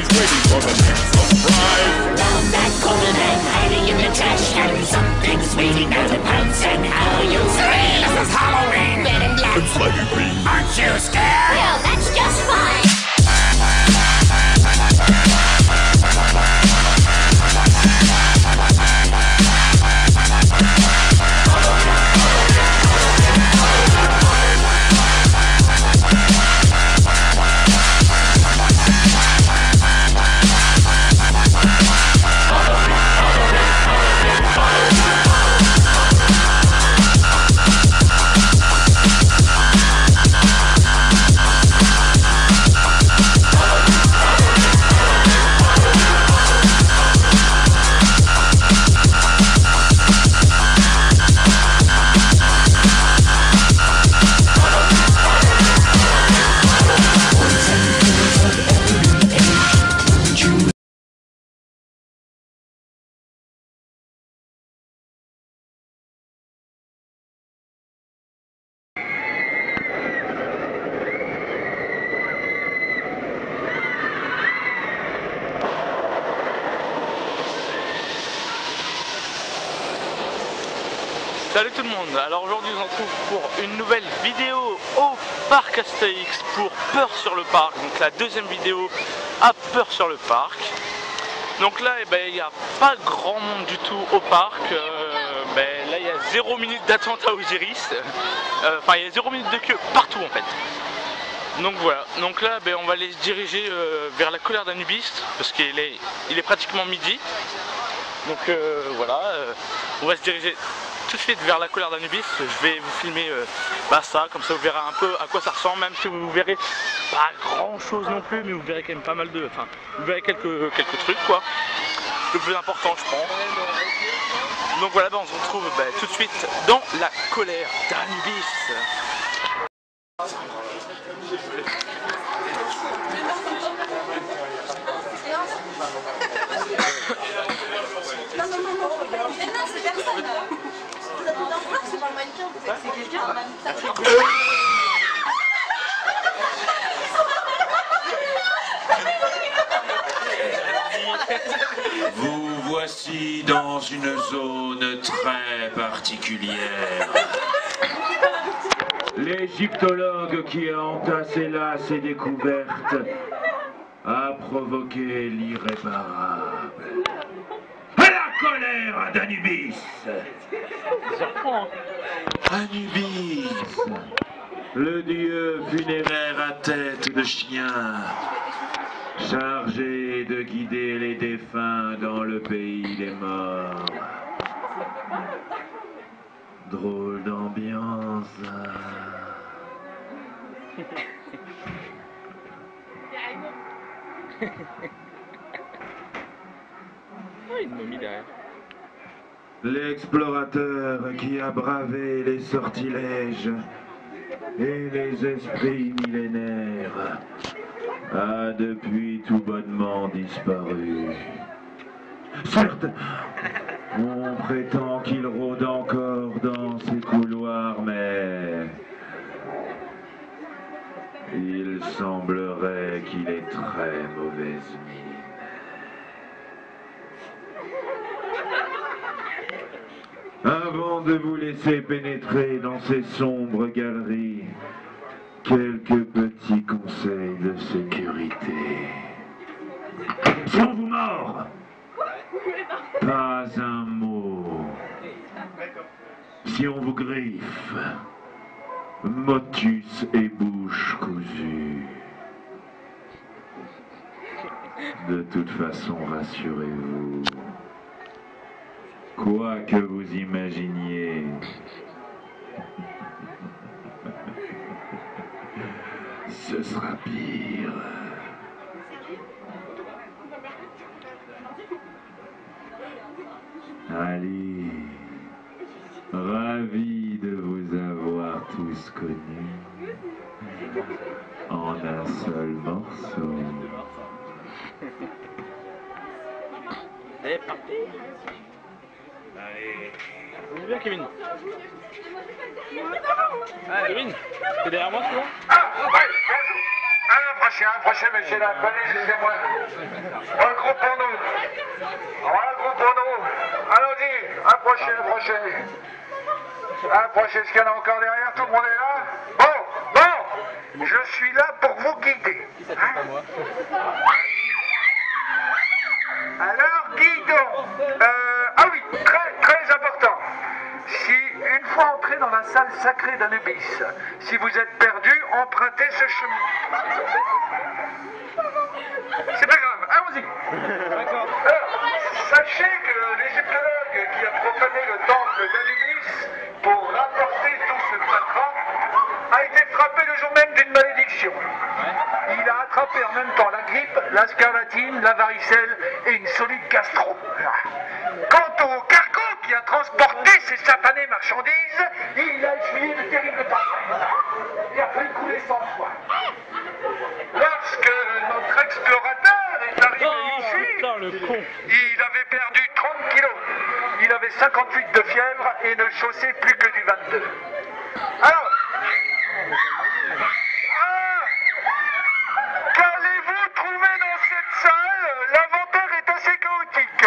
He's waiting for the next surprise. Found that golden egg hiding in the trash can. Something's waiting there to pounce, and how you'll scream. This is Halloween. Men in black. And Slimy Green. Aren't you scared? Well, that's just fine. Salut tout le monde, alors aujourd'hui on se retrouve pour une nouvelle vidéo au parc Astérix pour Peur sur le parc, donc la deuxième vidéo à Peur sur le parc. Donc là il n'y a pas grand monde du tout au parc, là il y a 0 minute d'attente à Osiris, enfin il y a 0 minute de queue partout en fait. Donc voilà, donc là on va aller se diriger vers la colère d'Anubis parce qu'il est pratiquement midi. Donc voilà, on va se diriger tout de suite vers la colère d'Anubis. Je vais vous filmer ça, comme ça vous verrez un peu à quoi ça ressemble, même si vous verrez pas grand chose non plus, mais vous verrez quand même pas mal de... Enfin, vous verrez quelques trucs quoi. Le plus important je pense. Donc voilà, on se retrouve tout de suite dans la colère d'Anubis. Mais non, c'est personne. Vous attendez encore, c'est pas le mannequin, c'est quelqu'un. Vous voici dans une zone très particulière. L'égyptologue qui a entassé là ses découvertes a provoqué l'irréparable. La colère d'Anubis. Anubis, le dieu funéraire à tête de chien, chargé de guider les défunts dans le pays des morts. Drôle d'ambiance. L'explorateur qui a bravé les sortilèges et les esprits millénaires a depuis tout bonnement disparu. Certes, on prétend qu'il rôde encore dans ces couloirs, mais il semblerait qu'il ait très mauvaise mine. Avant de vous laisser pénétrer dans ces sombres galeries, quelques petits conseils de sécurité. Si on vous mord, pas un mot. Si on vous griffe, motus et bouche cousue. De toute façon, rassurez-vous. Quoi que vous imaginiez, ce sera pire. Allez, ravi de vous avoir tous connus en un seul morceau. C'est parti. Allez. On est bien, Kevin. Allez, Kevin, t'es derrière moi, tu vois? À la prochaine. approchez, messieurs, dames. Venez, c'est moi. Regroupons-nous. Regroupons-nous. Allons-y, approchez, approchez. Approchez, est-ce qu'il y en a encore derrière? Tout le monde est là? Bon, bon. Je suis là pour vous guider. Hein? Alors, guidons. Ah oui, très important. Si une fois entré dans la salle sacrée d'Anubis, si vous êtes perdu, empruntez ce chemin. C'est pas grave, allons-y. Alors, sachez que l'égyptologue qui a profané le temple d'Anubis pour rapporter tout ce fatras a été frappé le jour même d'une malédiction. Il a attrapé en même temps la grippe, la scarlatine, la varicelle et une solide gastro. Quant au cargo qui a transporté ces satanées marchandises, il a essuyé de terribles tempêtes. Il a failli couler 100 fois. Lorsque notre explorateur est arrivé ici, il avait perdu 30 kilos. Il avait 58 de fièvre et ne chaussait plus que du 22. Alors, qu'allez-vous trouver dans cette salle? L'inventaire est assez chaotique.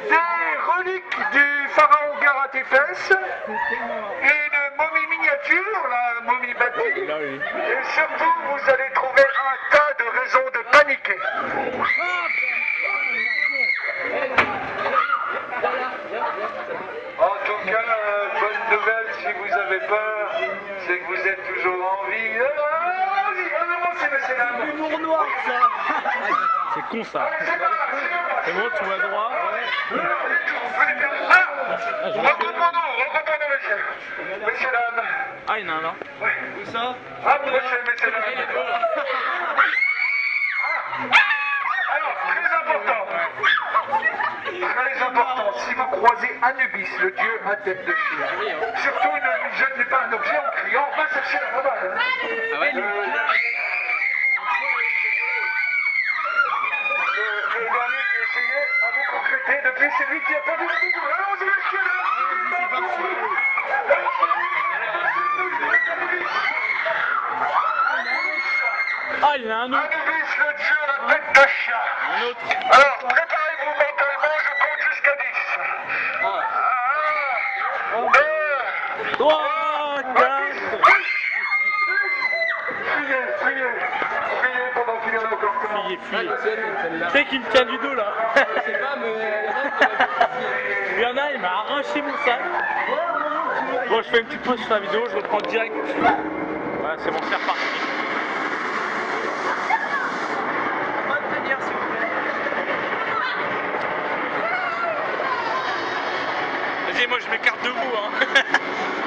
Des reliques du pharaon Garatéphès, une momie miniature, la momie bâtie, et surtout vous allez trouver un tas de raisons de paniquer. En tout cas, bonne nouvelle si vous avez peur, c'est que vous êtes toujours en vie. C'est l'humour noir ça. C'est con ça. C'est bon, tu vois droit. Regroupons-nous, messieurs. Messieurs, dames. Ah, il y en a un là. Oui. Où ça? Approchez, messieurs, dames. Alors, très important, si vous croisez Anubis, le dieu à tête de chien, surtout ne lui jetez pas un objet en criant, va chercher la baballe. Ah ouais, Le dernier qui essayait à vous concréter depuis, c'est lui qui a perdu la boucle. Allons-y, messieurs, ah, il y en a un autre. Anubis, le dieu à tête de chien. Un autre. Alors, préparez-vous mentalement, je compte jusqu'à 10. 1, 2, 3, 4. Fuyez pendant qu'il y en a encore temps. Fuyez. Tu sais qui me tient du dos là? Je sais pas, mais il y en a, il m'a arraché mon sac. Bon, je fais une petite pause sur la vidéo, je reprends direct. Voilà, c'est bon, c'est reparti. Vas-y, moi je m'écarte de vous, hein.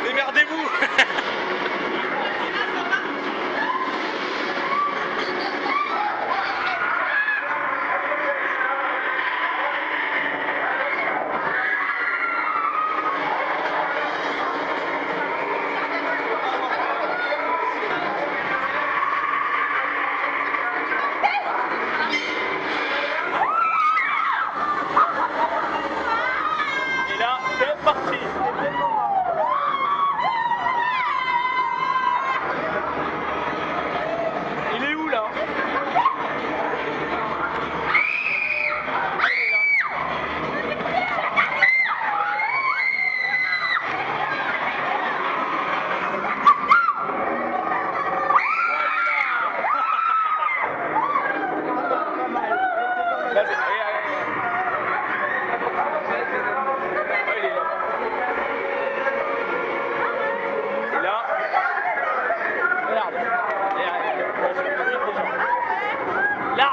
Démerdez-vous. Et là, c'est parti. Il est où là? Là.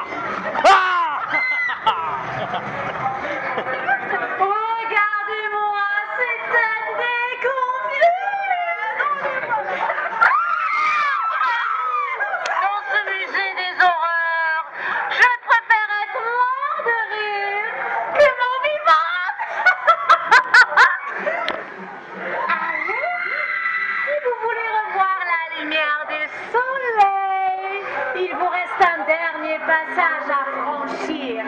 Ah. Regardez-moi, c'est un déconfiné. Dans ce musée des horreurs, je préfère être mort de rire que mort vivante. Si vous voulez revoir la lumière du soleil, il vous reste un dernier passage à franchir.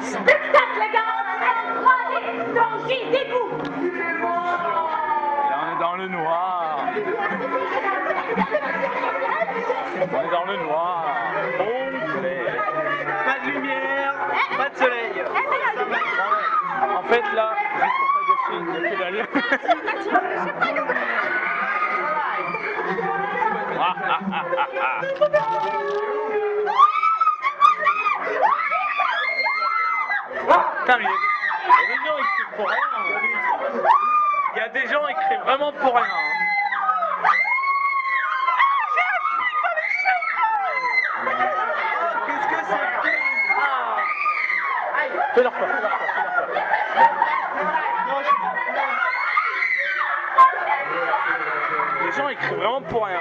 Spectacle garanti 3D, danger, dégoût. Là, on est dans le noir. est dans le noir, complet. Pas de lumière, pas de soleil. En fait là, juste pour pas gâcher, il n'y a que la lumière. Putain, mais il y a des gens qui écrivent pour rien. Il y a des gens qui écrivent vraiment pour rien. Qu'est-ce que c'est? Fais-leur peur, fais-leur peur, fais-leur peur. Les gens écrivent vraiment pour rien.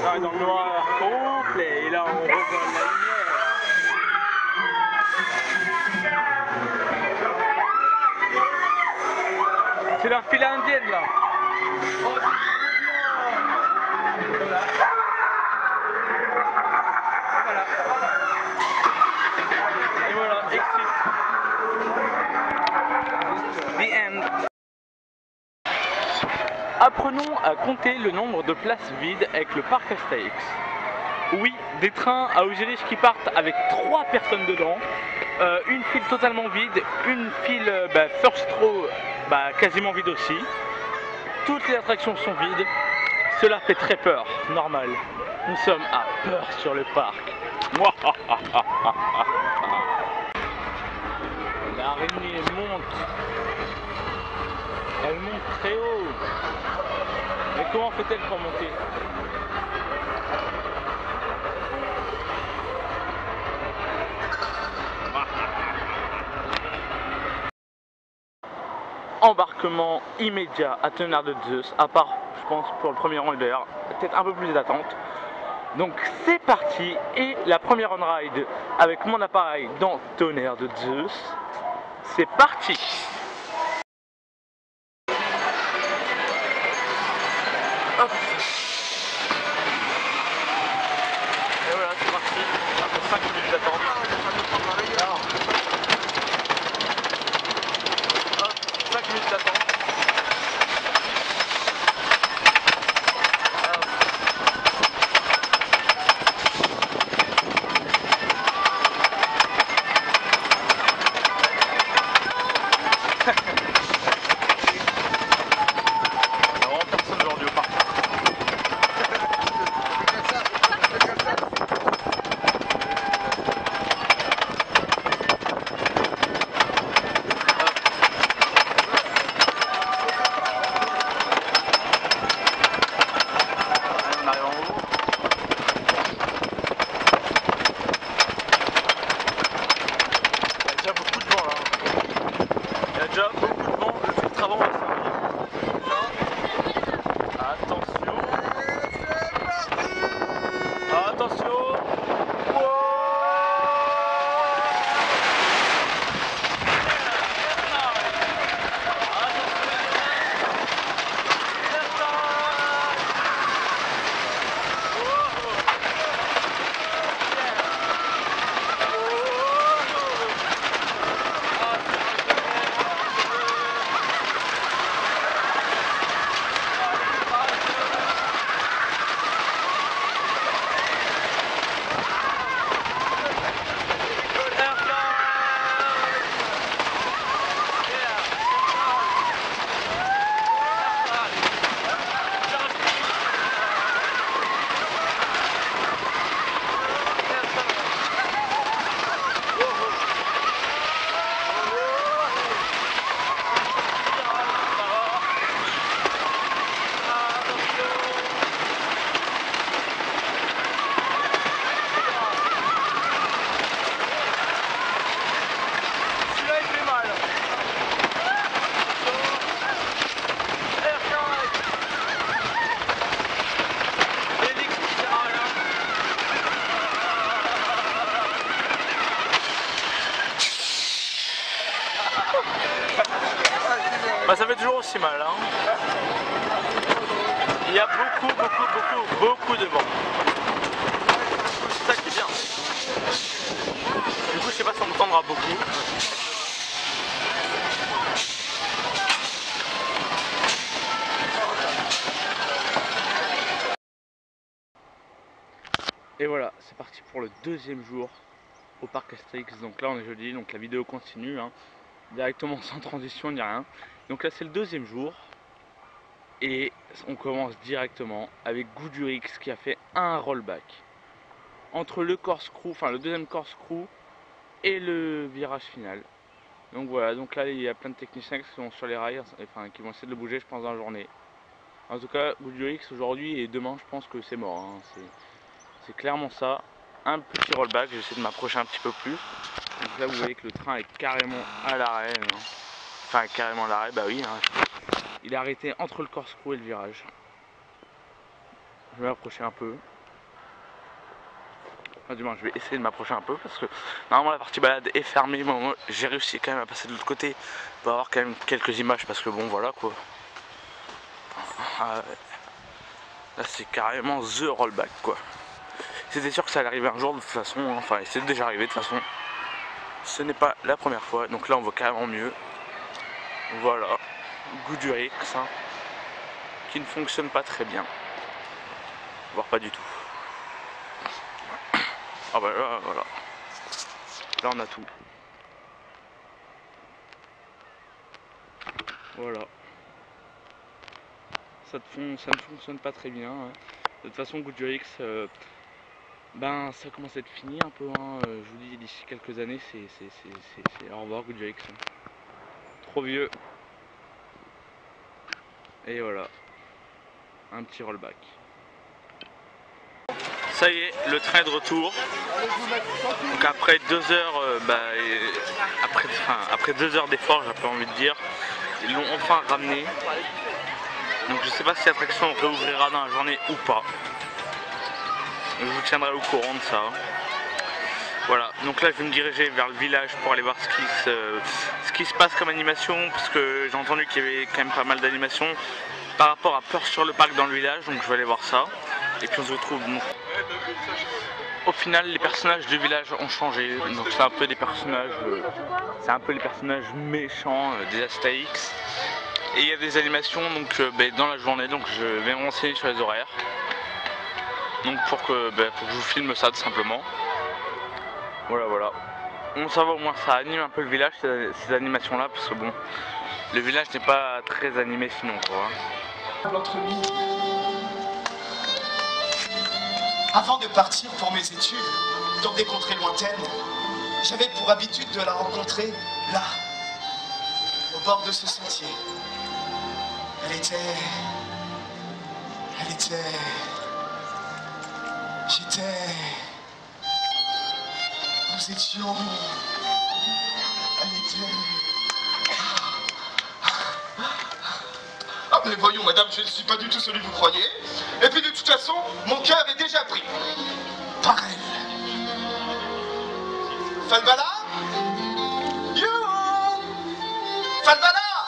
Là, on est dans le noir complet et là on revoit la lumière. C'est la file indienne là. Voilà. Et voilà, exit. The end. Apprenons à compter le nombre de places vides avec le parc Astérix. Oui, des trains à Augilis qui partent avec 3 personnes dedans, une file totalement vide, une file first row quasiment vide aussi. Toutes les attractions sont vides, cela fait très peur, normal. Nous sommes à Peur sur le parc. L'araignée monte. Elle monte très haut. Mais comment fait-elle pour monter? Embarquement immédiat à Tonnerre de Zeus, à part, je pense, pour le premier rang d'ailleurs, peut-être un peu plus d'attente. Donc c'est parti, et la première on-ride avec mon appareil dans Tonnerre de Zeus, c'est parti. Hop. Et voilà, c'est parti, après 5 minutes d'attente. Hop, 5 minutes d'attente. Ça fait toujours aussi mal, hein. Il y a beaucoup de vent. C'est ça qui est bien. Du coup, je sais pas si on m'entendra beaucoup. Et voilà, c'est parti pour le deuxième jour au parc Astérix. Donc là on est jeudi, donc la vidéo continue, hein, directement sans transition ni rien. Donc là c'est le deuxième jour. Et on commence directement avec Goudurix qui a fait un rollback. Entre le corkscrew, enfin le deuxième corkscrew et le virage final. Donc voilà, donc là il y a plein de techniciens qui sont sur les rails, enfin qui vont essayer de le bouger je pense dans la journée. En tout cas Goudurix aujourd'hui et demain je pense que c'est mort, hein. C'est clairement ça. Un petit rollback, j'essaie de m'approcher un petit peu plus. Donc là vous voyez que le train est carrément à l'arrêt. Enfin carrément à l'arrêt, bah oui. Hein. Il est arrêté entre le corkscrew et le virage. Je vais m'approcher un peu. Enfin, du moins je vais essayer de m'approcher un peu parce que normalement la partie balade est fermée. Moi j'ai réussi quand même à passer de l'autre côté pour avoir quand même quelques images parce que bon voilà quoi. Là c'est carrément the rollback quoi. C'était sûr que ça allait arriver un jour de toute façon, hein. Enfin c'est déjà arrivé de toute façon. Ce n'est pas la première fois, donc là on voit carrément mieux. Voilà, Goudurix, hein, qui ne fonctionne pas très bien, voire pas du tout. Ah bah là, voilà. Là on a tout. Voilà. Ça ne fonctionne pas très bien. Hein. De toute façon Goudurix, ben ça commence à être fini un peu, hein. Je vous dis d'ici quelques années c'est au revoir Goudurix. Hein. Trop vieux. Et voilà. Un petit rollback. Ça y est, le train est de retour. Donc après 2 heures, après 2 heures d'effort, j'ai pas envie de dire, ils l'ont enfin ramené. Donc je sais pas si l'attraction réouvrira dans la journée ou pas. Je vous tiendrai au courant de ça. Voilà, donc là je vais me diriger vers le village pour aller voir ce qui se passe comme animation, parce que j'ai entendu qu'il y avait quand même pas mal d'animations par rapport à Peur sur le parc dans le village, donc je vais aller voir ça. Et puis on se retrouve. Donc, au final les personnages du village ont changé, donc c'est un peu des personnages, c'est un peu les personnages méchants des Astérix. Et il y a des animations donc dans la journée, donc je vais me renseigner sur les horaires. Donc pour que je vous filme ça tout simplement. Voilà. Bon ça va, au moins ça anime un peu le village ces animations là, parce que bon, le village n'est pas très animé sinon quoi. Avant de partir pour mes études dans des contrées lointaines, j'avais pour habitude de la rencontrer là, au bord de ce sentier. Nous étions... Ah mais voyons madame, je ne suis pas du tout celui que vous croyez. Et puis de toute façon, mon cœur est déjà pris par elle. Falbala? You! Falbala?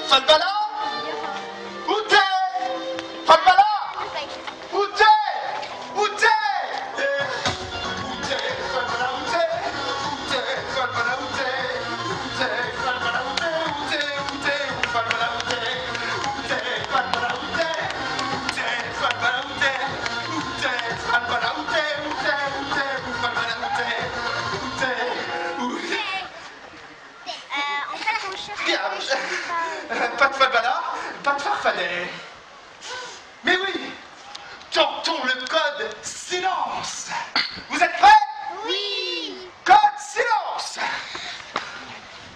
Falbala? Où t'es? Falbala? Où t'es? Où t'es? Où t'es? Falbala, où t'es? Où t'es? Falbala, où t'es? Où t'es? Falbala, où t'es? Où t'es? Où t'es? Falbala, où t'es? Où t'es? Falbala, où t'es? Où t'es? Falbala, où t'es? Où t'es? Falbala, où t'es? Où t'es? Où t'es? Falbala, où t'es? Où t'es? Où t'es? En fait, on cherche... Pas de Falbala, pas de Farfadet. Mais oui, tentons le code silence. Vous êtes prêts? Oui! Code silence.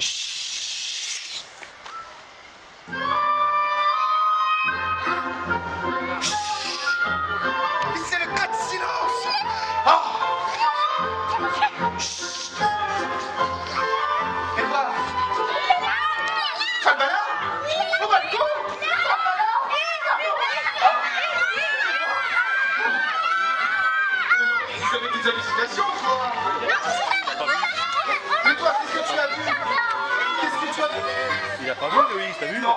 Chut. C'est le code silence. Oh. Chut. Et voilà. Falbala? Au balcon? Falbala? Vous avez des hallucinations, toi? Mais toi, qu'est-ce que tu as vu? Qu'est-ce que tu as vu? Il a pas vu, oui, t'as vu? Non,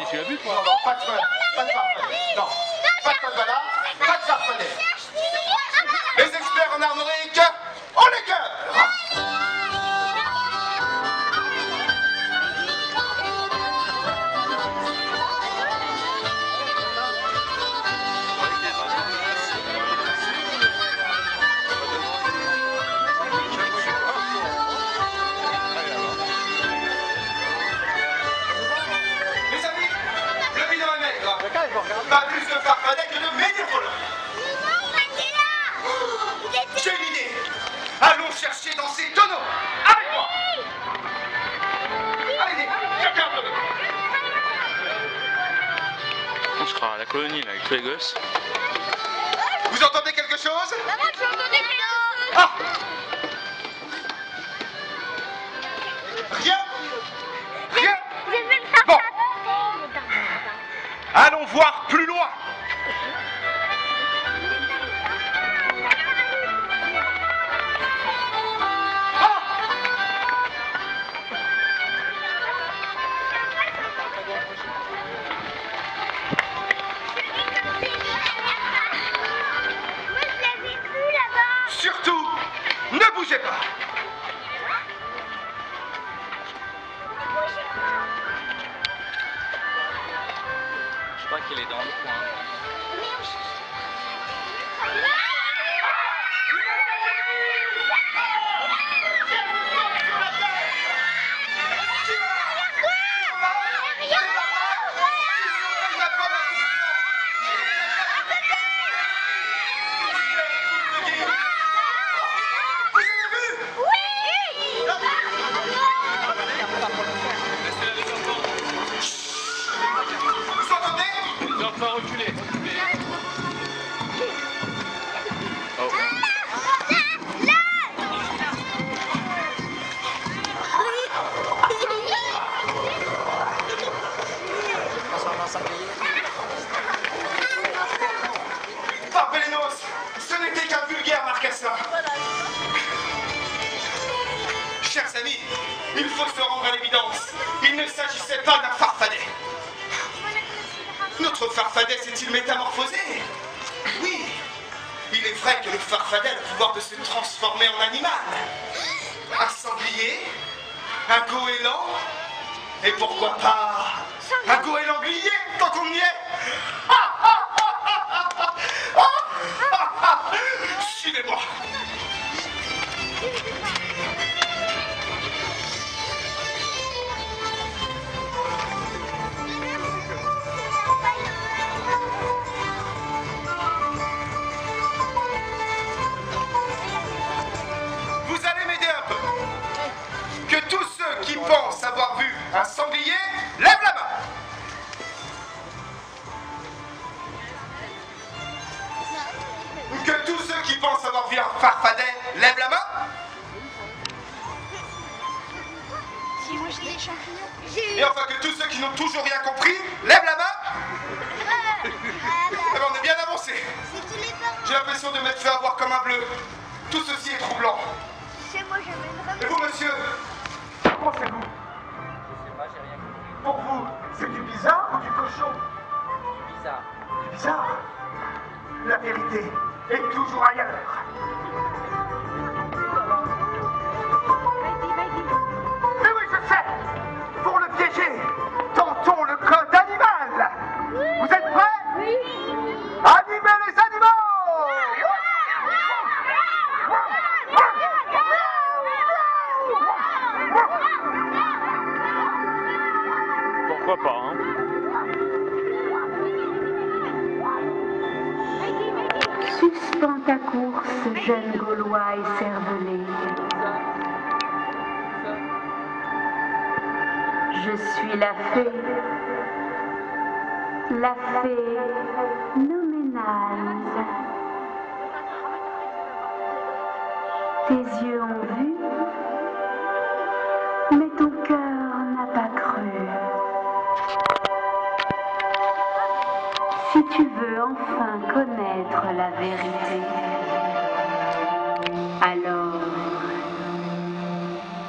tu l'as vu, toi? Non, pas de Farfadet. Non, pas de Falbala, pas de Farfadet. Les experts en armorique, on les cœurs. les gosses. Vous entendez quelque chose? Maman, tu as entendu quelque chose? Ah! Rien? Rien? J'ai vu le farfadet. Bon. Allons voir plus loin. Moi, je l'avais vu là-bas. Surtout, ne bougez pas. Je crois qu'il est dans le coin. Vous entendez? Les enfants reculés. Oh. Parpellenos, ce n'était qu'un vulgaire marcassin. Chers amis, il faut se rendre à l'évidence. Il ne s'agissait pas d'un farfadet. Notre farfadet s'est-il métamorphosé? Oui. Il est vrai que le farfadet a le pouvoir de se transformer en animal. Un sanglier, un goéland, et pourquoi pas un goéland grillé quand on y est. Suivez-moi. Vous allez m'aider un peu. Que tous ceux qui pensent avoir vu un sanglier lèvent la main. Que tous ceux qui pensent avoir vu un farfadet lèvent la main. J'ai mangé des champignons. Et enfin que tous ceux qui n'ont toujours rien compris lèvent la main. Eh ben, on est bien avancé. C'est tous les parents. J'ai l'impression de m'être fait avoir comme un bleu. Tout ceci est troublant. Tu sais, moi, j'amènerais. Et vous, monsieur? Comment pensez-vous? Pour vous, c'est du bizarre ou du cochon? Du bizarre. Du bizarre? La vérité est toujours ailleurs. Mais oui, je sais. Pour le piéger, tentons le code animal. Vous êtes prêts? Oui. Animez les animaux. Pourquoi pas, hein? Suspends ta course, jeune Gaulois écervelé. Je suis la fée Noménase. Tes yeux ont vu, mais ton cœur n'a pas cru. Si tu veux enfin connaître la vérité, alors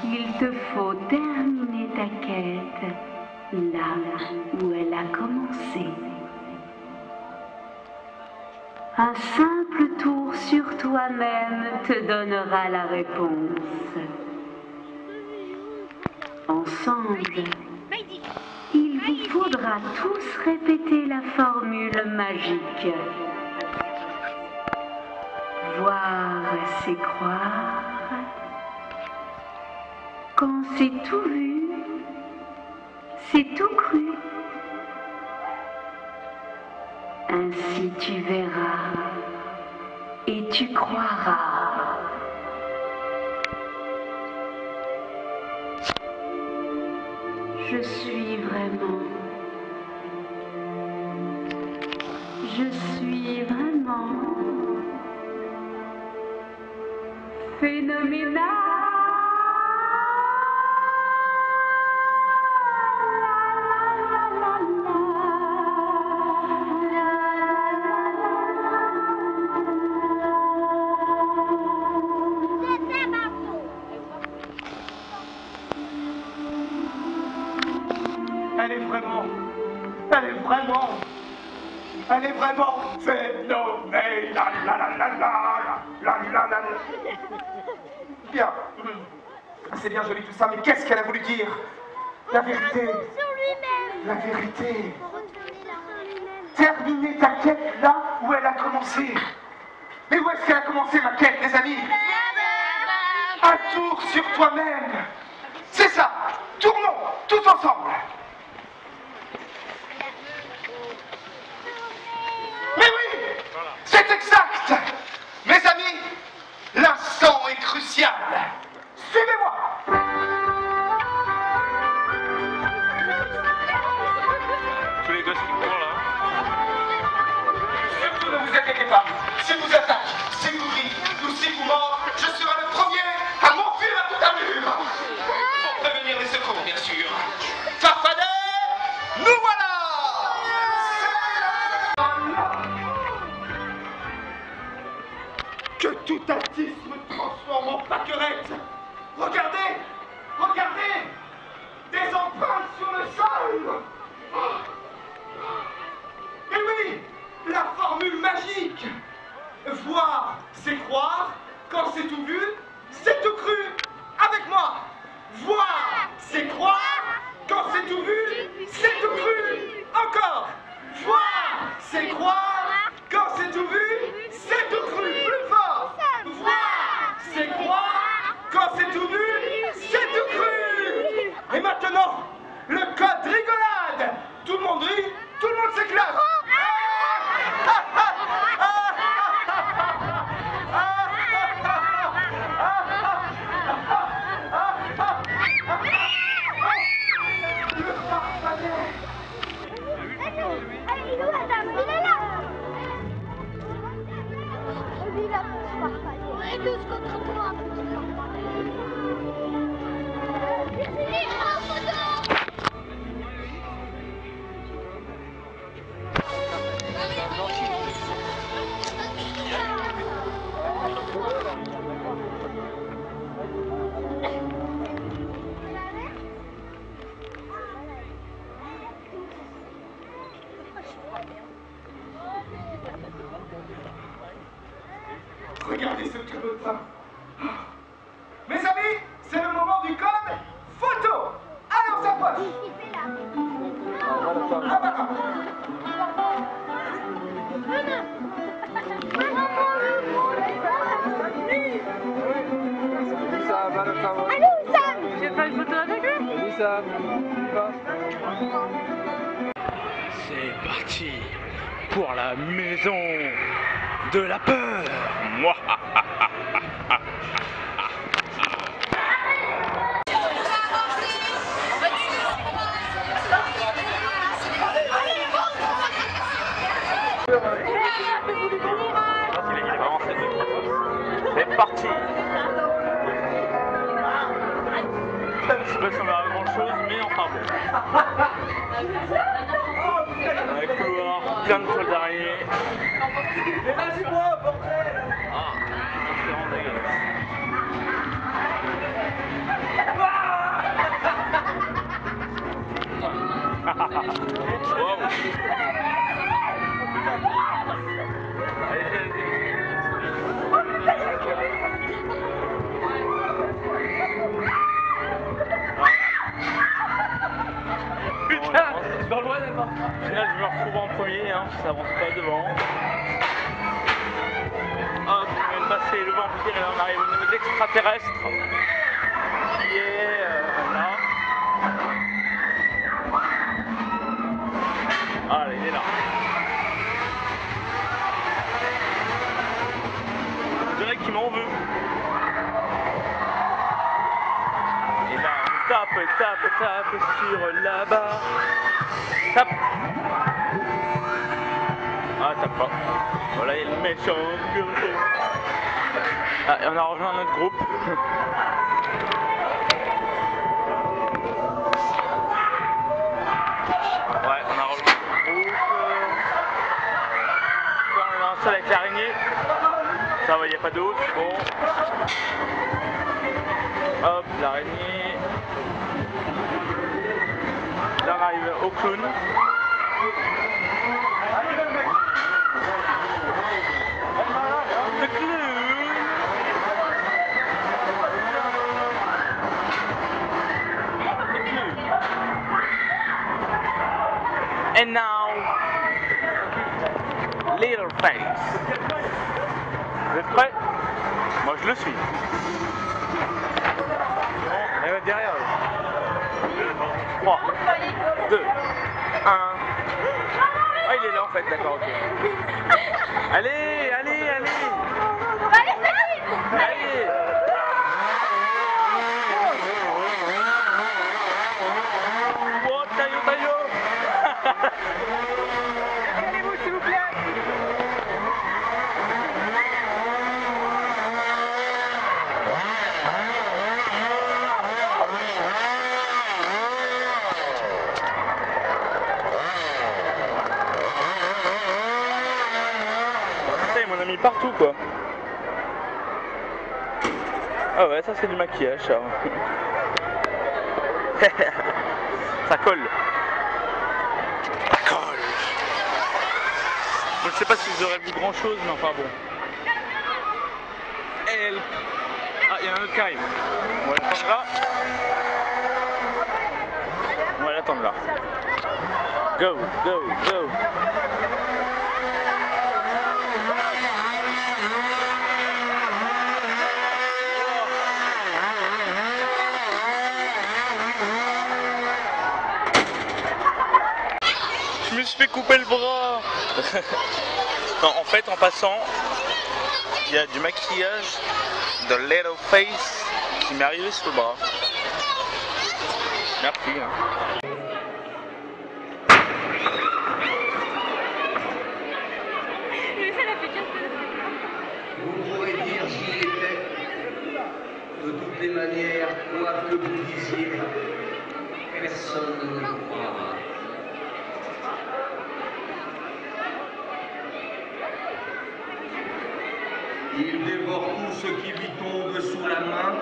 il te faut terminer ta quête là où elle a commencé. Un simple tour sur toi-même te donnera la réponse. Ensemble, il vous faudra tous répéter la formule magique. Voir, c'est croire. Quand c'est tout vu, c'est tout cru. Ainsi tu verras et tu croiras. Je suis vraiment. Je suis vraiment phénoménal. Elle est vraiment phénoménale. Bien. C'est bien joli tout ça, mais qu'est-ce qu'elle a voulu dire? La vérité. La vérité. Terminer ta quête là où elle a commencé. Mais où est-ce qu'elle a commencé ma quête, les amis? Un tour sur toi-même. C'est ça. Tournons tous ensemble. Mais oui, c'est exact. Mes amis, l'instant est crucial. Suivez-moi. Tous les gosses qui courent là. Surtout ne vous inquiétez pas. Si vous attaque, si vous rit ou si vous mord, je serai le premier à m'enfuir à toute allure. Pour prévenir les secours, bien sûr. Farfadet, nous voilà. Que tout attisme transforme en pâquerette. Regardez, regardez, des empreintes sur le sol. Et oui, la formule magique. Voir, c'est croire. Quand c'est tout vu, c'est tout cru. Avec moi. Voir, c'est croire. Quand c'est tout vu, c'est tout cru. Encore. Voir, c'est croire. Quand c'est tout vu, c'est tout cru. Plus fort. Voir, c'est croire. Quand c'est tout vu, c'est tout cru. Et maintenant, le code rigolade. Tout le monde rit, tout le monde s'éclate. Regardez ce cabotin. Mes amis, c'est le moment du code photo. Alors ça poche. Ah bah. Allô, Sam. Tu veux faire une photo avec lui? C'est parti pour la maison de la peur. Moi. C'est parti. Je sais pas si on verra grand chose, mais enfin bon. Un couloir, plein de toiles d'araignée. Mais vas-y moi, bordel. Ah, c'est vraiment dégueulasse. Wow. Putain, dans le loin d'abord. Là, je me retrouve en premier, hein, ça avance pas devant. Hop, on vient de passer le vampire et là on arrive au niveau de l'extraterrestre. Qui est là. Ah, il est là. On dirait qu'il m'en veut. Et là, on tape sur la barre. Tape. Ah, pas. Voilà, il y a le méchant. Ah, et on a rejoint un autre groupe. Ouais, on a rejoint un groupe. On est lancé avec l'araignée. Ça va, il n'y a pas d'autre. Bon. Hop, l'araignée. Là, on arrive au clown. Le clown. And now, Little Face. Vous êtes prêts? Moi je le suis. Elle va derrière eux. 3, 2, 1. Ah, il est là en fait, d'accord, ok. Allez, allez, allez. Allez. Oh, taillot, taillot. Allez-vous, s'il vous plaît. Putain, mon ami partout quoi. Ah ouais, ça c'est du maquillage ça. Ça colle. Ça colle. Je ne sais pas si vous aurez vu grand chose, mais enfin bon. Elle. Ah, il y en a un autre qui arrive. On va l'attendre là. On va l'attendre là. Go, go, go. Je me suis fait couper le bras. Non, en fait, en passant, il y a du maquillage de Little Face qui m'est arrivé sur le bras. Merci. Hein. Vous pourrez dire j'y étais. De toutes les manières, quoi que vous disiez, personne ne le croira. Il dévore tout ce qui lui tombe sous la main,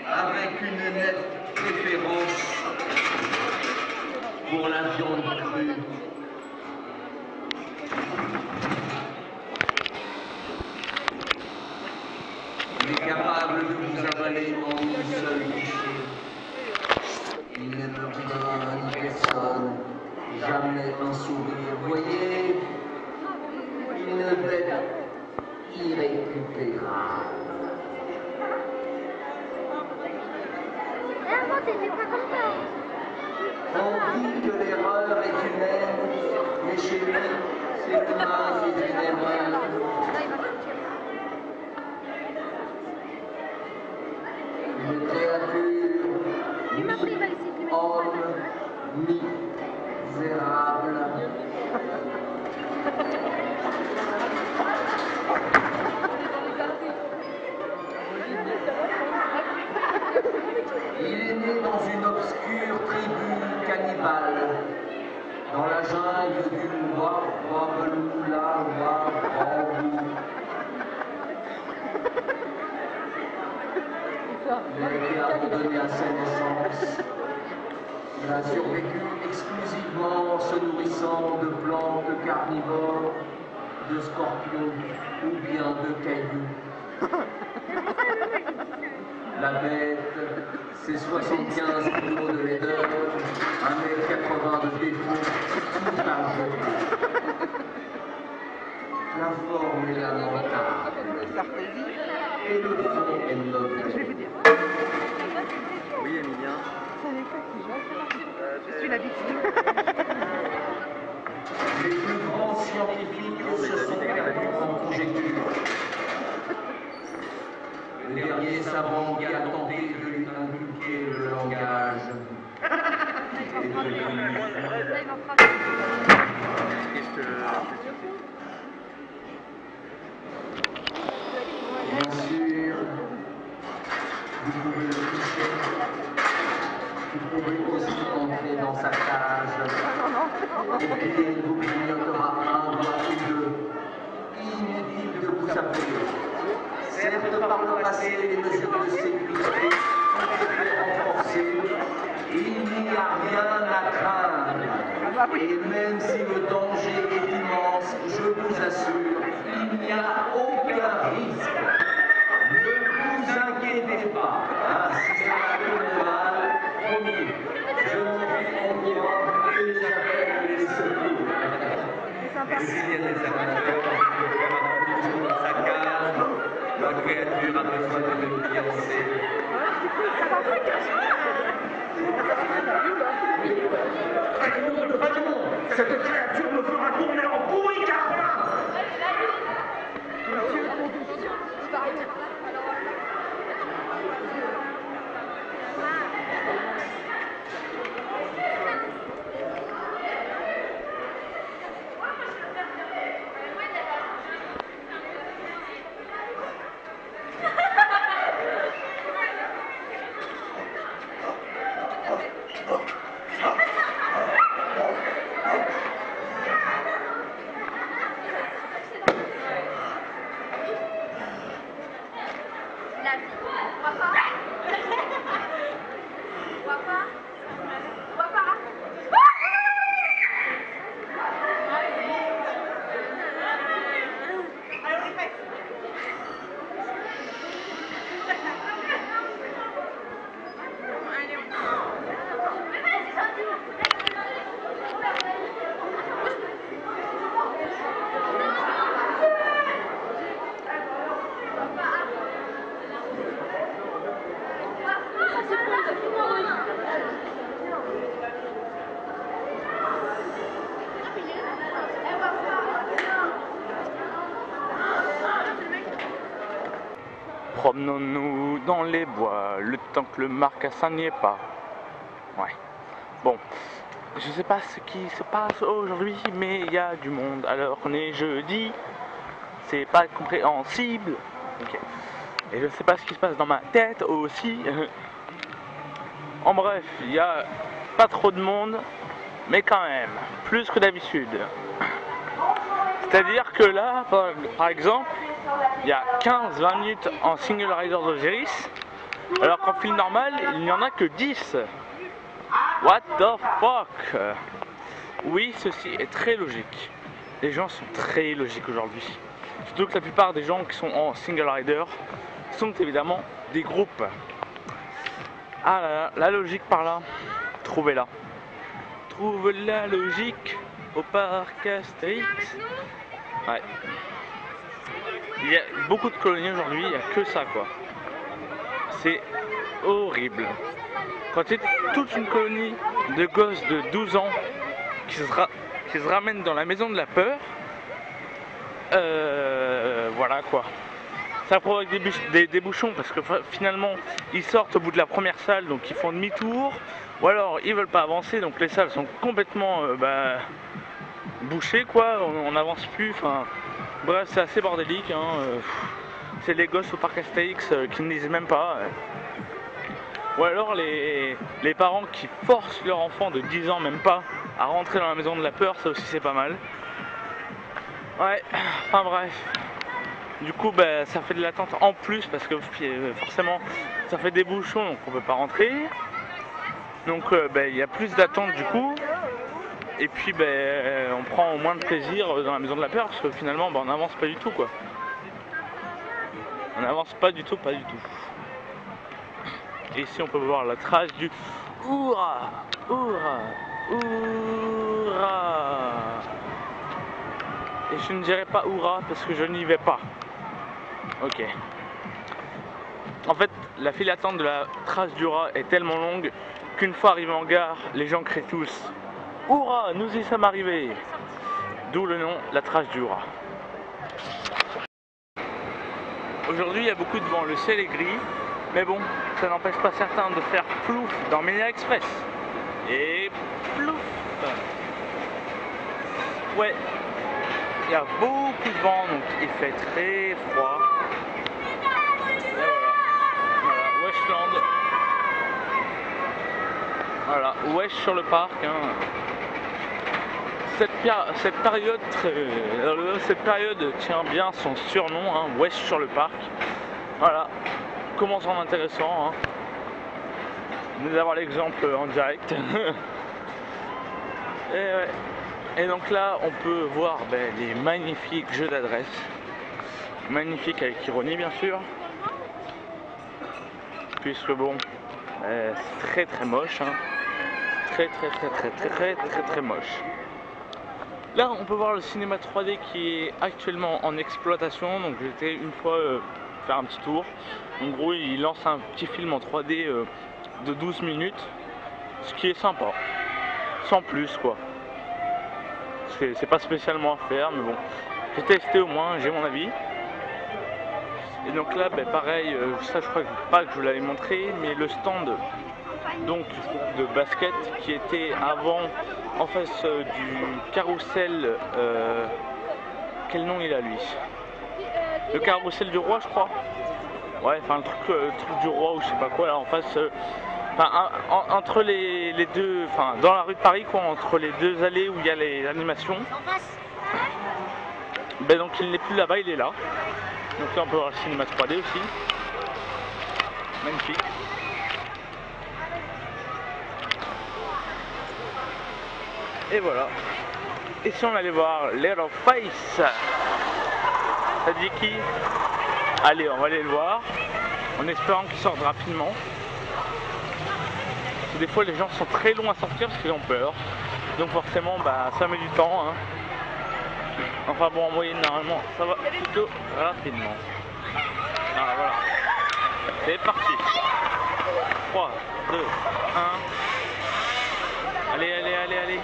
avec une nette préférence pour la viande crue. Il est capable de vous avaler en une seule bouchée. Il n'aime rien ni personne, jamais un sourire. Voyez, une bête irrécupérable. On dit que l'erreur est humaine, mais chez lui, c'est l'image d'une erreur. Une créature, mi-homme, misérable. Il est né dans une obscure tribu cannibale, dans la jungle du Wabeloula. Il a été abandonné à sa naissance. Il a survécu exclusivement en se nourrissant de plantes carnivores, de scorpions ou bien de cailloux. La bête, c'est 75 kg de laideur, 1,80 m de défaut, tout argenté. La forme est lamentable, et le fond est mauvais. Oui, Emilien. Je suis la victime. Les plus grands scientifiques se sont perdus en conjecture. Le dernier savant qui a tenté de lui inculquer le langage est devenu. Qu'est-ce que bien sûr, vous pouvez le toucher. Vous pouvez aussi entrer dans sa cage. Et puis il vous clignotera un doigt ou deux. Inutile de vous appeler. Certes, par le passé, les mesures de sécurité ont été renforcées. Il n'y a rien à craindre. Et même si le danger est immense, je vous assure, il n'y a aucun risque. Ne vous inquiétez pas. Hein, si ça va tourner mal, promis, je m'occupe en courant et j'appelle les secours. Et s'il y a des animateurs, ça calme, la créature a besoin de le fiancer. Cette créature me fera tourner en bourrique à fin. Promenons-nous dans les bois, le temps que le marcassin n'y est pas. Ouais. Bon, je sais pas ce qui se passe aujourd'hui, mais il y a du monde alors qu'on est jeudi. C'est pas compréhensible. Ok. Et je sais pas ce qui se passe dans ma tête aussi. En bref, il y a pas trop de monde, mais quand même, plus que d'habitude. C'est-à-dire que là, par exemple, il y a 15-20 minutes en Single Rider d'Osiris, alors qu'en film normal, il n'y en a que 10. What the fuck? Oui, ceci est très logique. Les gens sont très logiques aujourd'hui. Surtout que la plupart des gens qui sont en Single Rider sont évidemment des groupes. Ah là là, la logique par là, trouvez-la. Trouve la logique au parc Astérix. Ouais. Il y a beaucoup de colonies aujourd'hui, il n'y a que ça quoi. C'est horrible. Quand il y a toute une colonie de gosses de 12 ans qui se ramènent dans la maison de la peur, voilà quoi. Ça provoque des bouchons parce que finalement ils sortent au bout de la première salle, donc ils font demi-tour, ou alors ils veulent pas avancer, donc les salles sont complètement bouchées quoi, on n'avance plus, enfin bref c'est assez bordélique, hein. C'est les gosses au parc Astérix qui ne lisent même pas, ou alors les parents qui forcent leur enfant de 10 ans même pas à rentrer dans la maison de la peur, ça aussi c'est pas mal. Ouais, enfin bref. Du coup ça fait de l'attente en plus parce que forcément ça fait des bouchons donc on peut pas rentrer. Donc il y a plus d'attente du coup. Et puis on prend moins de plaisir dans la maison de la peur parce que finalement on n'avance pas du tout quoi. On n'avance pas du tout, pas du tout. Et ici on peut voir la trace du Hourra, Hourra, Hourra. Et je ne dirai pas Hourra parce que je n'y vais pas. Ok. En fait, la file d'attente de la trace du rat est tellement longue qu'une fois arrivé en gare, les gens crient tous Hourra, nous y sommes arrivés. D'où le nom, la trace du rat. Aujourd'hui, il y a beaucoup de vent, le ciel est gris, mais bon, ça n'empêche pas certains de faire plouf dans Ménia Express. Et plouf. Ouais. Il y a beaucoup de vent, donc il fait très froid. Westland. Voilà, Wesh sur le parc. Hein. Cette période tient bien son surnom, hein, Wesh sur le parc. Voilà, commençons en intéressant. Hein. Nous avons l'exemple en direct. Et donc là, on peut voir les magnifiques jeux d'adresse. Magnifiques avec ironie, bien sûr. Puisque bon, c'est très moche. Hein. Très moche. Là, on peut voir le cinéma 3D qui est actuellement en exploitation. Donc, j'étais une fois faire un petit tour. En gros, il lance un petit film en 3D de 12 minutes, ce qui est sympa. Sans plus, quoi. C'est pas spécialement à faire, mais bon. J'ai testé au moins, j'ai mon avis. Et donc là, pareil, ça je crois pas que je vous l'avais montré, mais le stand donc de basket qui était avant en face du carrousel, quel nom il a lui? Le carrousel du roi, je crois. Ouais, enfin le truc du roi ou je sais pas quoi là en face. Entre les deux, enfin dans la rue de Paris quoi, entre les deux allées où il y a les animations. Donc il n'est plus là-bas, il est là. Donc là on peut voir le cinéma 3D aussi. Magnifique. Et voilà. Et si on allait voir Little Face, ça dit qui? Allez, on va aller le voir, en espérant qu'il sorte rapidement. Parce que des fois les gens sont très longs à sortir parce qu'ils ont peur. Donc forcément ça met du temps. Hein. Enfin bon, en moyenne normalement ça va plutôt rapidement. Ah voilà. C'est parti. 3, 2, 1. Allez.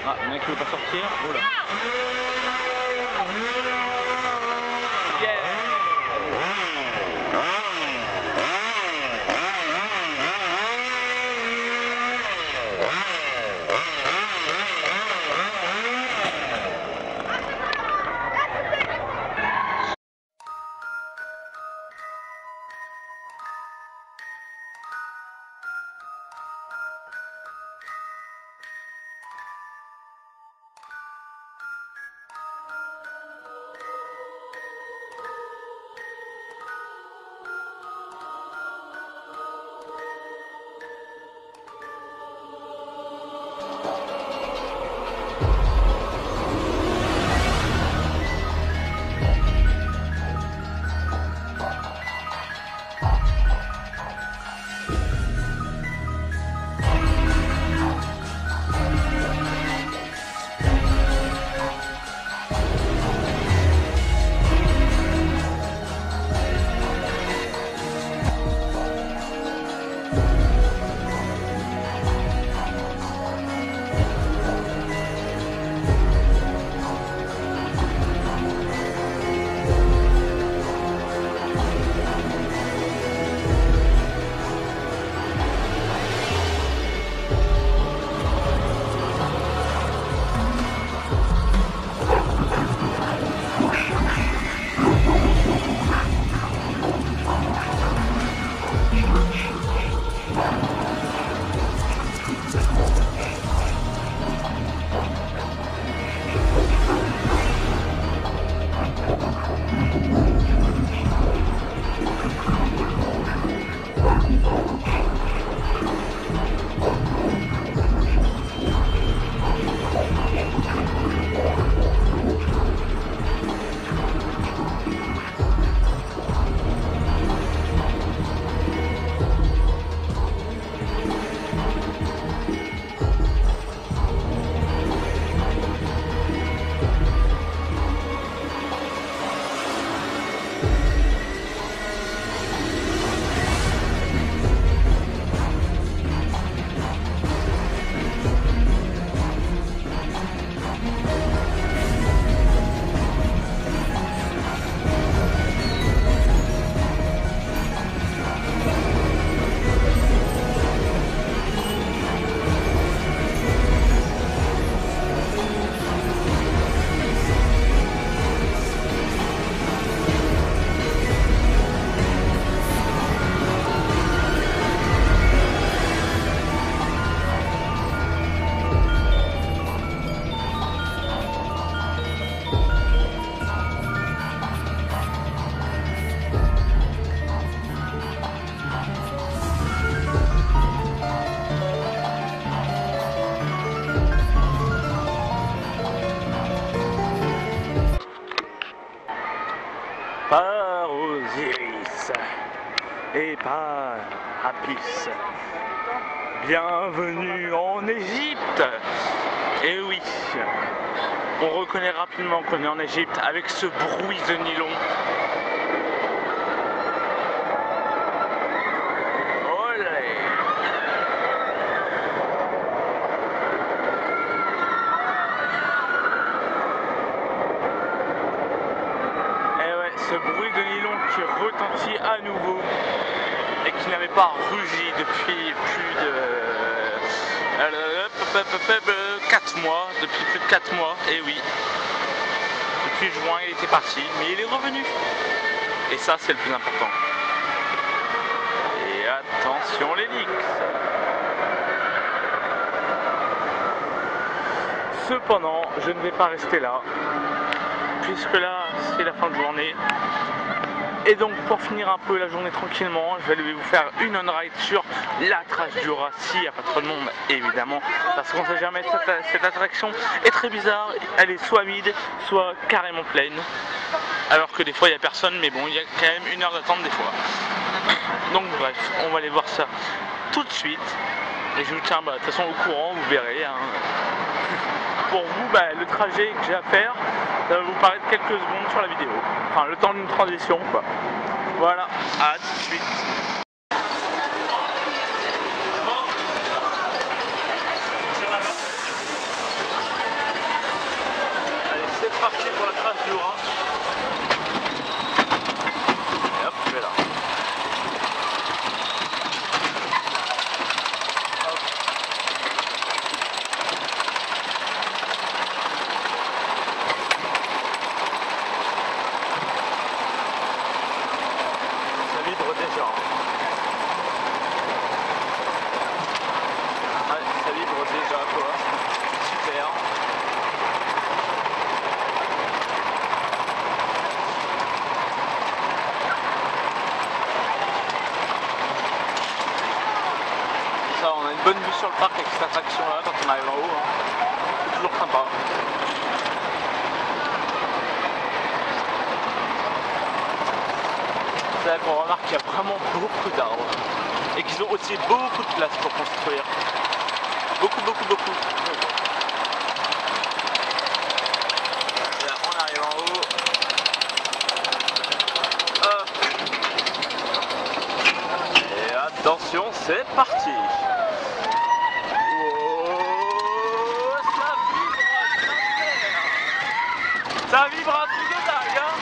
Ah, il y en a qui ne veut pas sortir. Oula. part Osiris et par Apis. Bienvenue en Égypte. Et oui, on reconnaît rapidement qu'on est en Égypte avec ce bruit de nylon. Ce bruit de nylon qui retentit à nouveau et qui n'avait pas rugi depuis plus de 4 mois, depuis plus de 4 mois, et oui, depuis juin il était parti, mais il est revenu, et ça c'est le plus important. Et attention l'hélix. Cependant, je ne vais pas rester là, puisque là c'est la fin de journée. Et donc pour finir un peu la journée tranquillement, je vais vous faire une on-ride sur la trace du rat s'il n'y a pas trop de monde évidemment, parce qu'on ne sait jamais, cette attraction est très bizarre, elle est soit vide, soit carrément pleine, alors que des fois il n'y a personne, mais bon il y a quand même 1 heure d'attente des fois. Donc bref, on va aller voir ça tout de suite, et je vous tiens de toute façon au courant, vous verrez. Pour vous, le trajet que j'ai à faire, ça va vous paraître quelques secondes sur la vidéo. Enfin, le temps d'une transition, quoi. Voilà, à tout de suite. Allez, c'est parti pour la trace du rat. Et hop, je vais là. On a une bonne vue sur le parc avec cette attraction là quand on arrive en haut, c'est toujours sympa. C'est là qu'on remarque qu'il y a vraiment beaucoup d'arbres et qu'ils ont aussi beaucoup de place pour construire. Beaucoup. Et là, on arrive en haut. Hop. Et attention, c'est parti. Ça vibre un truc de dingue, hein.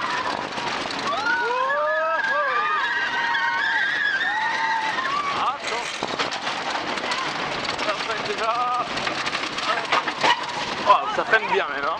Attends. Ça freine déjà. Oh, ça freine bien même, hein.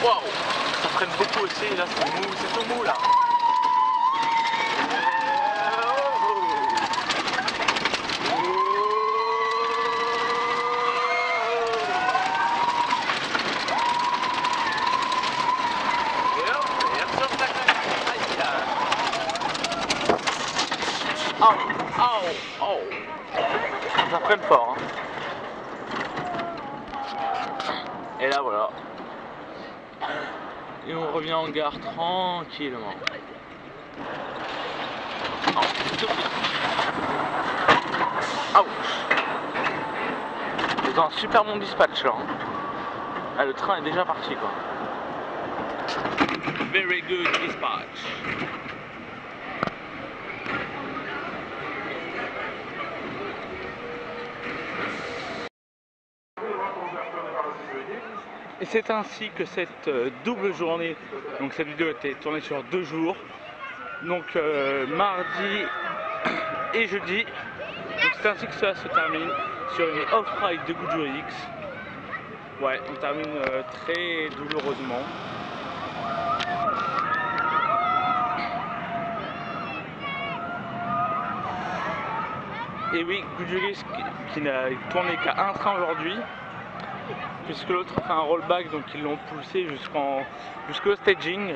Waouh, ça freine beaucoup aussi, là c'est mou, c'est tout mou là. Et hop, sur la claque. Oh. Ça freine fort, hein. Et là voilà. Et on revient en gare tranquillement. C'est un super bon dispatch là. Ah, le train est déjà parti quoi. Very good dispatch. Et c'est ainsi que cette double journée, donc cette vidéo a été tournée sur 2 jours, donc mardi et jeudi. Donc c'est ainsi que ça se termine sur une off-ride de Goujurix. Ouais, on termine très douloureusement. Et oui, Goujurix qui n'a tourné qu'à un train aujourd'hui. puisque l'autre fait un rollback, donc ils l'ont poussé jusqu'au staging.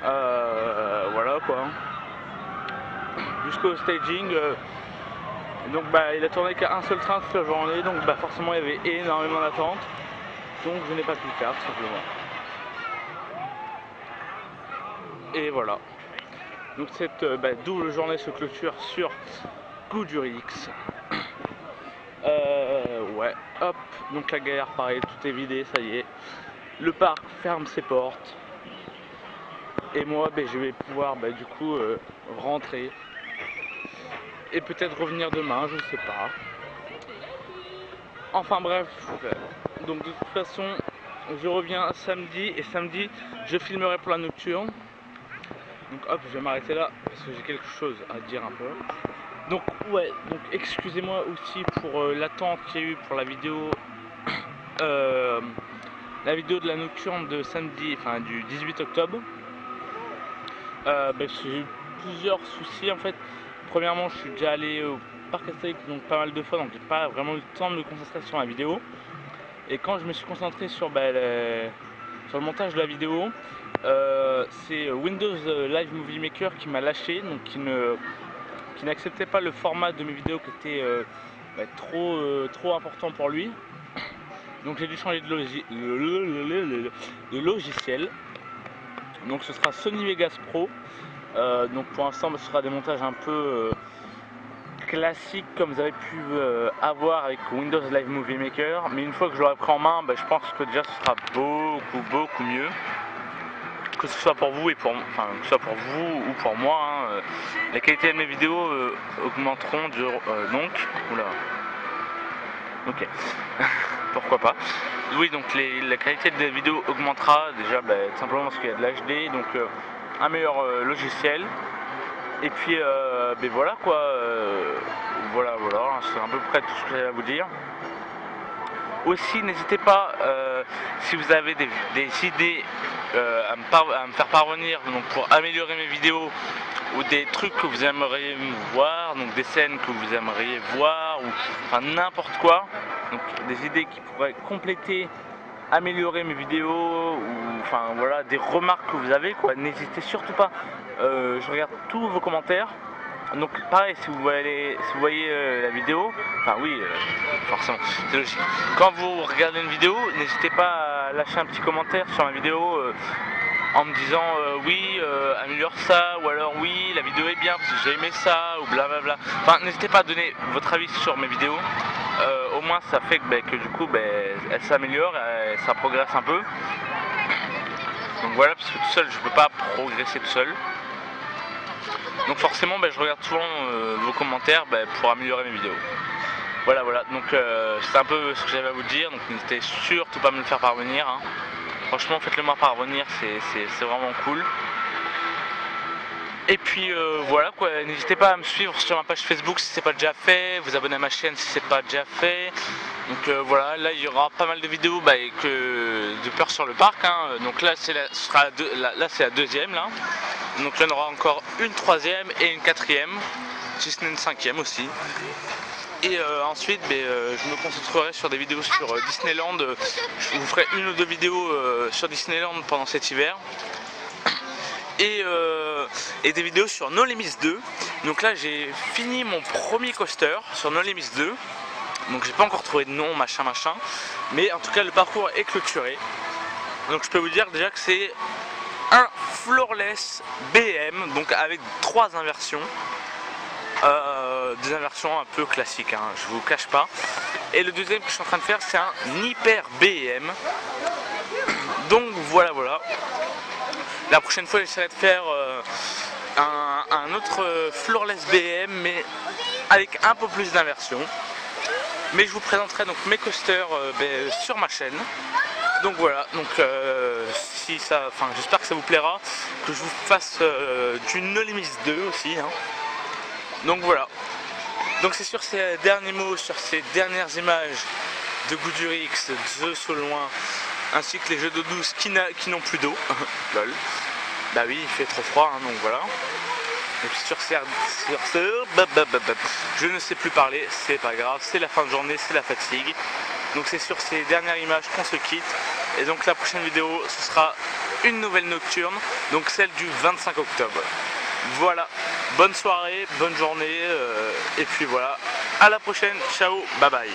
Voilà quoi, jusqu'au staging. Donc bah, il a tourné qu'un seul train toute la journée, donc bah, forcément il y avait énormément d'attente, donc je n'ai pas pu le faire tout simplement. Et voilà, donc cette double journée se clôture sur Goudurix. Ouais, hop, donc la gare pareil, tout est vidé, ça y est. Le parc ferme ses portes. Et moi, je vais pouvoir du coup rentrer. Et peut-être revenir demain, je ne sais pas. Enfin bref, donc de toute façon, je reviens samedi. Et samedi, je filmerai pour la nocturne. Donc hop, je vais m'arrêter là, parce que j'ai quelque chose à dire un peu. Donc ouais, donc excusez-moi aussi pour l'attente qu'il y a eu pour la vidéo de la nocturne de samedi, enfin du 18 octobre. J'ai eu plusieurs soucis en fait. Premièrement, je suis déjà allé au parc Astérix donc pas mal de fois, donc j'ai pas vraiment eu le temps de me concentrer sur la vidéo. Et quand je me suis concentré sur le montage de la vidéo, c'est Windows Live Movie Maker qui m'a lâché, donc qui n'acceptait pas le format de mes vidéos qui était trop important pour lui. Donc j'ai dû changer de logiciel. Donc ce sera Sony Vegas Pro. Donc pour l'instant ce sera des montages un peu classiques comme vous avez pu avoir avec Windows Live Movie Maker. Mais une fois que je l'aurai pris en main, je pense que déjà ce sera beaucoup mieux. Que ce soit pour vous que ce soit pour vous ou pour moi, hein, la qualité de mes vidéos augmenteront donc. Oula. Ok. Pourquoi pas. Oui, donc la qualité des vidéos augmentera déjà tout simplement parce qu'il y a de l'HD, donc un meilleur logiciel. Et puis voilà quoi. Voilà, c'est à peu près tout ce que j'avais à vous dire. Aussi, n'hésitez pas, si vous avez des idées à me faire parvenir donc pour améliorer mes vidéos, ou des trucs que vous aimeriez voir, donc des scènes que vous aimeriez voir, ou enfin n'importe quoi, donc des idées qui pourraient compléter, améliorer mes vidéos, ou enfin voilà, des remarques que vous avez quoi, n'hésitez surtout pas. Je regarde tous vos commentaires. Donc pareil, si vous voyez la vidéo, enfin oui, forcément, c'est logique. Quand vous regardez une vidéo, n'hésitez pas à lâcher un petit commentaire sur ma vidéo en me disant oui, améliore ça, ou alors oui, la vidéo est bien parce que j'ai aimé ça, ou blablabla. Enfin, n'hésitez pas à donner votre avis sur mes vidéos. Au moins ça fait que du coup elle s'améliore, ça progresse un peu. Donc voilà, parce que tout seul je peux pas progresser tout seul. Donc forcément je regarde souvent vos commentaires pour améliorer mes vidéos. Voilà, donc c'est un peu ce que j'avais à vous dire, donc n'hésitez surtout pas à me le faire parvenir, hein. Franchement faites-le moi parvenir, c'est vraiment cool. Et puis voilà quoi, n'hésitez pas à me suivre sur ma page Facebook si c'est pas déjà fait, vous abonner à ma chaîne si c'est pas déjà fait. Donc voilà, là il y aura pas mal de vidéos de peur sur le parc, hein. Donc là c'est la deuxième là. Donc là il y en aura encore une troisième et une quatrième, si ce n'est une cinquième aussi. Et ensuite je me concentrerai sur des vidéos sur Disneyland. Je vous ferai une ou deux vidéos sur Disneyland pendant cet hiver. Et des vidéos sur No Limits 2. Donc là j'ai fini mon premier coaster sur No Limits 2. Donc j'ai pas encore trouvé de nom, machin. Mais en tout cas le parcours est clôturé. Donc je peux vous dire déjà que c'est un floorless BM, donc avec 3 inversions. Des inversions un peu classiques, hein, je vous cache pas. Et le deuxième que je suis en train de faire c'est un hyper BM. Donc voilà. La prochaine fois j'essaierai de faire un autre floorless BM mais avec un peu plus d'inversion. Mais je vous présenterai donc mes coasters sur ma chaîne. Donc voilà, j'espère que ça vous plaira, que je vous fasse du No Limits 2 aussi, hein. Donc voilà. Donc c'est sur ces derniers mots, sur ces dernières images de Goudurix, de Sauloin, ainsi que les jeux d'eau douce qui n'ont plus d'eau. Lol. Bah oui, il fait trop froid, hein, donc voilà. Et puis sur ce, je ne sais plus parler, c'est pas grave, c'est la fin de journée, c'est la fatigue. Donc c'est sur ces dernières images qu'on se quitte. Et donc la prochaine vidéo, ce sera une nouvelle nocturne, donc celle du 25 octobre. Voilà, bonne soirée, bonne journée, et puis voilà, à la prochaine, ciao, bye bye.